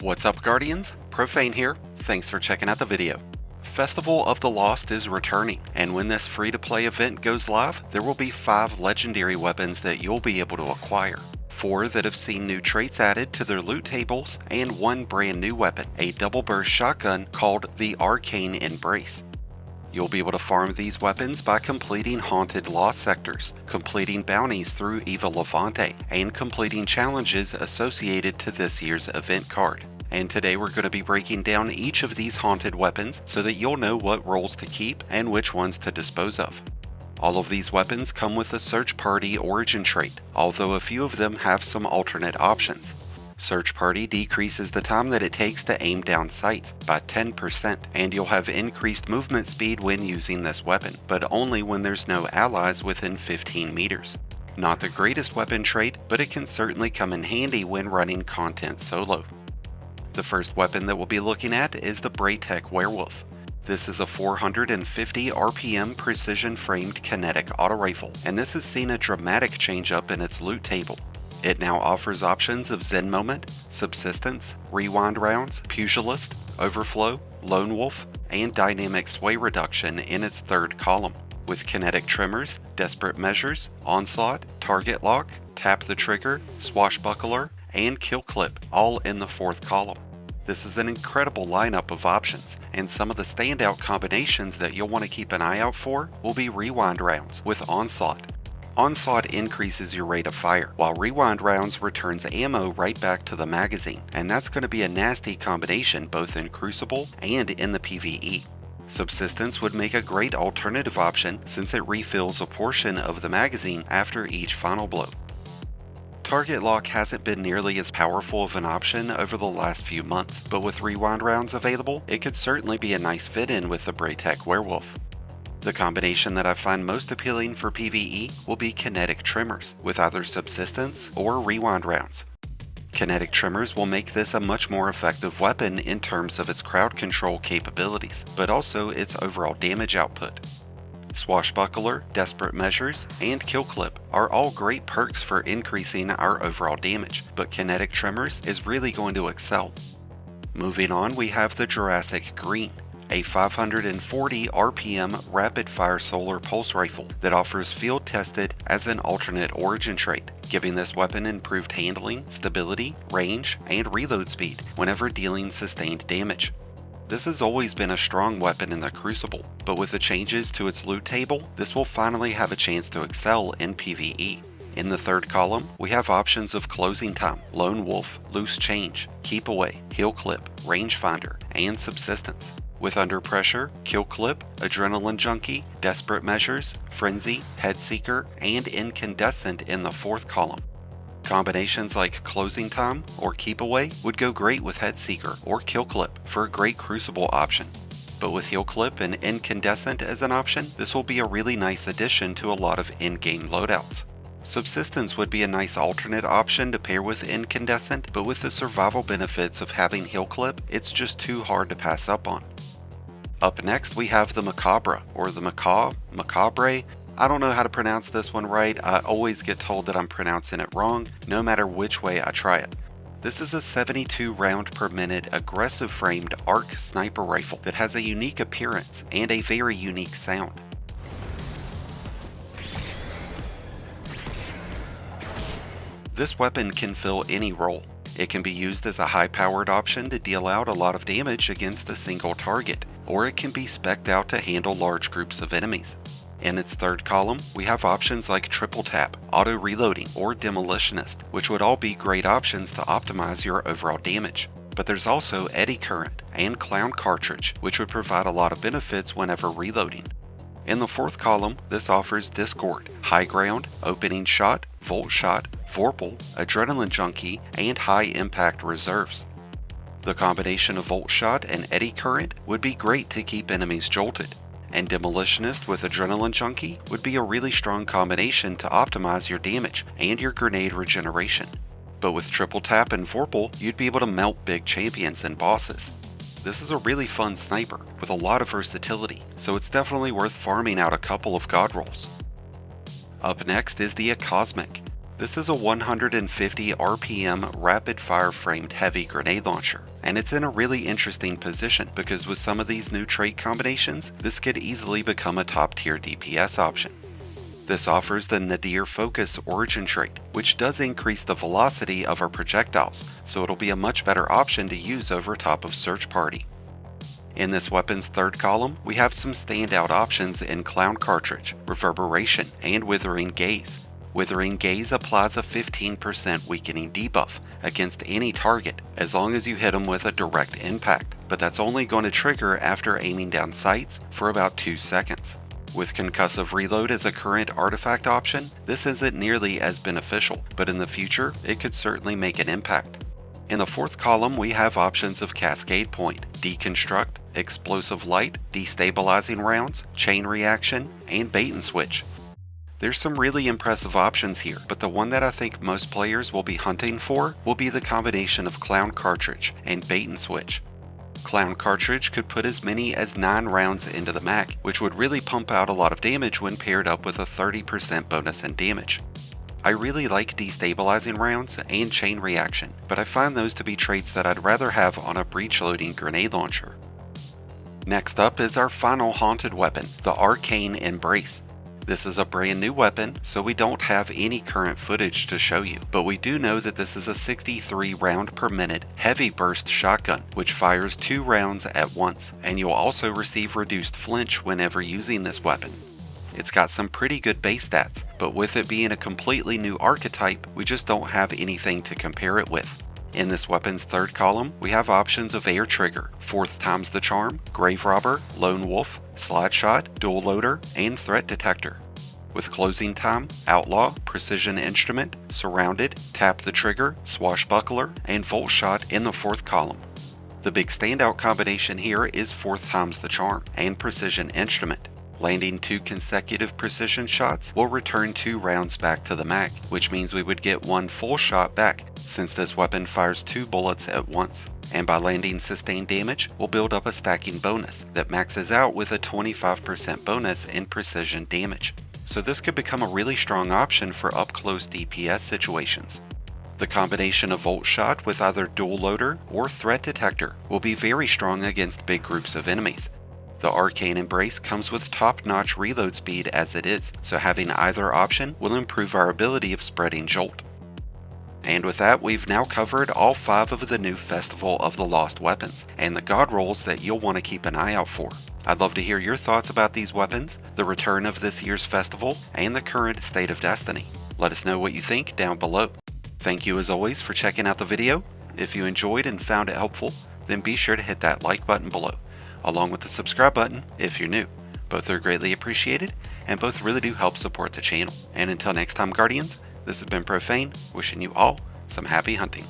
What's up, Guardians? Profane here. Thanks for checking out the video. Festival of the Lost is returning, and when this free-to-play event goes live, there will be 5 legendary weapons that you'll be able to acquire. 4 that have seen new traits added to their loot tables, and 1 brand new weapon, a double-burst shotgun called the Arcane Embrace. You'll be able to farm these weapons by completing haunted lost sectors, completing bounties through Eva Levante, and completing challenges associated to this year's event card. And today we're going to be breaking down each of these haunted weapons so that you'll know what rolls to keep and which ones to dispose of. All of these weapons come with a Search Party origin trait, although a few of them have some alternate options. Search Party decreases the time that it takes to aim down sights by 10%, and you'll have increased movement speed when using this weapon, but only when there's no allies within 15 meters. Not the greatest weapon trait, but it can certainly come in handy when running content solo. The first weapon that we'll be looking at is the Braytech Werewolf. This is a 450 RPM precision-framed kinetic auto rifle, and this has seen a dramatic change up in its loot table. It now offers options of Zen Moment, Subsistence, Rewind Rounds, Pugilist, Overflow, Lone Wolf, and Dynamic Sway Reduction in its third column, with Kinetic Tremors, Desperate Measures, Onslaught, Target Lock, Tap the Trigger, Swashbuckler, and Kill Clip, all in the fourth column. This is an incredible lineup of options, and some of the standout combinations that you'll want to keep an eye out for will be Rewind Rounds with Onslaught. Onslaught increases your rate of fire, while Rewind Rounds returns ammo right back to the magazine, and that's going to be a nasty combination both in Crucible and in the PvE. Subsistence would make a great alternative option since it refills a portion of the magazine after each final blow. Target Lock hasn't been nearly as powerful of an option over the last few months, but with Rewind Rounds available, it could certainly be a nice fit-in with the Braytech Werewolf. The combination that I find most appealing for PvE will be Kinetic Tremors, with either Subsistence or Rewind Rounds. Kinetic Tremors will make this a much more effective weapon in terms of its crowd control capabilities, but also its overall damage output. Swashbuckler, Desperate Measures, and Kill Clip are all great perks for increasing our overall damage, but Kinetic Tremors is really going to excel. Moving on, we have the Jurassic Green, a 540 RPM rapid-fire solar pulse rifle that offers field-tested as an alternate origin trait, giving this weapon improved handling, stability, range, and reload speed whenever dealing sustained damage. This has always been a strong weapon in the Crucible, but with the changes to its loot table, this will finally have a chance to excel in PvE. In the third column, we have options of Closing Time, Lone Wolf, Loose Change, Keep Away, Heal Clip, Rangefinder, and Subsistence. With Under Pressure, Kill Clip, Adrenaline Junkie, Desperate Measures, Frenzy, Headseeker, and Incandescent in the fourth column. Combinations like Closing Time or Keep Away would go great with Headseeker or Kill Clip for a great Crucible option. But with Heal Clip and Incandescent as an option, this will be a really nice addition to a lot of in-game loadouts. Subsistence would be a nice alternate option to pair with Incandescent, but with the survival benefits of having Heal Clip, it's just too hard to pass up on. Up next, we have the Mechabre, or the Mechabre. I don't know how to pronounce this one right. I always get told that I'm pronouncing it wrong, no matter which way I try it. This is a 72 round per minute aggressive framed arc sniper rifle that has a unique appearance and a very unique sound. This weapon can fill any role. It can be used as a high-powered option to deal out a lot of damage against a single target, or it can be spec'd out to handle large groups of enemies. In its third column, we have options like Triple Tap, Auto Reloading, or Demolitionist, which would all be great options to optimize your overall damage. But there's also Eddy Current and Clown Cartridge, which would provide a lot of benefits whenever reloading. In the fourth column, this offers Discord, High Ground, Opening Shot, Volt Shot, Vorpal, Adrenaline Junkie, and High Impact Reserves. The combination of Volt Shot and Eddy Current would be great to keep enemies jolted, and Demolitionist with Adrenaline Junkie would be a really strong combination to optimize your damage and your grenade regeneration. But with Triple Tap and Vorpal, you'd be able to melt big champions and bosses. This is a really fun sniper with a lot of versatility, so it's definitely worth farming out a couple of God Rolls. Up next is the Acosmic. This is a 150 RPM rapid fire framed heavy grenade launcher, and it's in a really interesting position because with some of these new trait combinations, this could easily become a top tier DPS option. This offers the Nadir Focus origin trait, which does increase the velocity of our projectiles, so it'll be a much better option to use over top of Search Party. In this weapon's third column, we have some standout options in Clown Cartridge, Reverberation, and Withering Gaze. Withering Gaze applies a 15% weakening debuff against any target as long as you hit them with a direct impact, but that's only going to trigger after aiming down sights for about 2 seconds. With Concussive Reload as a current artifact option, this isn't nearly as beneficial, but in the future, it could certainly make an impact. In the fourth column, we have options of Cascade Point, Deconstruct, Explosive Light, Destabilizing Rounds, Chain Reaction, and Bait and Switch. There's some really impressive options here, but the one that I think most players will be hunting for will be the combination of Clown Cartridge and Bait and Switch. Clown Cartridge could put as many as 9 rounds into the mag, which would really pump out a lot of damage when paired up with a 30% bonus in damage. I really like Destabilizing Rounds and Chain Reaction, but I find those to be traits that I'd rather have on a breech-loading grenade launcher. Next up is our final haunted weapon, the Arcane Embrace. This is a brand new weapon, so we don't have any current footage to show you, but we do know that this is a 63 round per minute heavy burst shotgun, which fires 2 rounds at once, and you'll also receive reduced flinch whenever using this weapon. It's got some pretty good base stats, but with it being a completely new archetype, we just don't have anything to compare it with. In this weapon's third column, we have options of Air Trigger, 4th times the Charm, Grave Robber, Lone Wolf, Slide Shot, Dual Loader, and Threat Detector. With Closing Time, Outlaw, Precision Instrument, Surrounded, Tap the Trigger, Swashbuckler, and Volt Shot in the fourth column. The big standout combination here is 4th times the Charm and Precision Instrument. Landing 2 consecutive precision shots will return 2 rounds back to the mag, which means we would get 1 full shot back, since this weapon fires 2 bullets at once. And by landing sustained damage, we'll build up a stacking bonus that maxes out with a 25% bonus in precision damage. So this could become a really strong option for up-close DPS situations. The combination of Volt Shot with either Dual Loader or Threat Detector will be very strong against big groups of enemies. The Arcane Embrace comes with top-notch reload speed as it is, so having either option will improve our ability of spreading Jolt. And with that, we've now covered all 5 of the new Festival of the Lost weapons, and the God Rolls that you'll want to keep an eye out for. I'd love to hear your thoughts about these weapons, the return of this year's festival, and the current state of Destiny. Let us know what you think down below. Thank you as always for checking out the video. If you enjoyed and found it helpful, then be sure to hit that like button below, along with the subscribe button if you're new. Both are greatly appreciated, and both really do help support the channel. And until next time, Guardians, this has been Profane, wishing you all some happy hunting.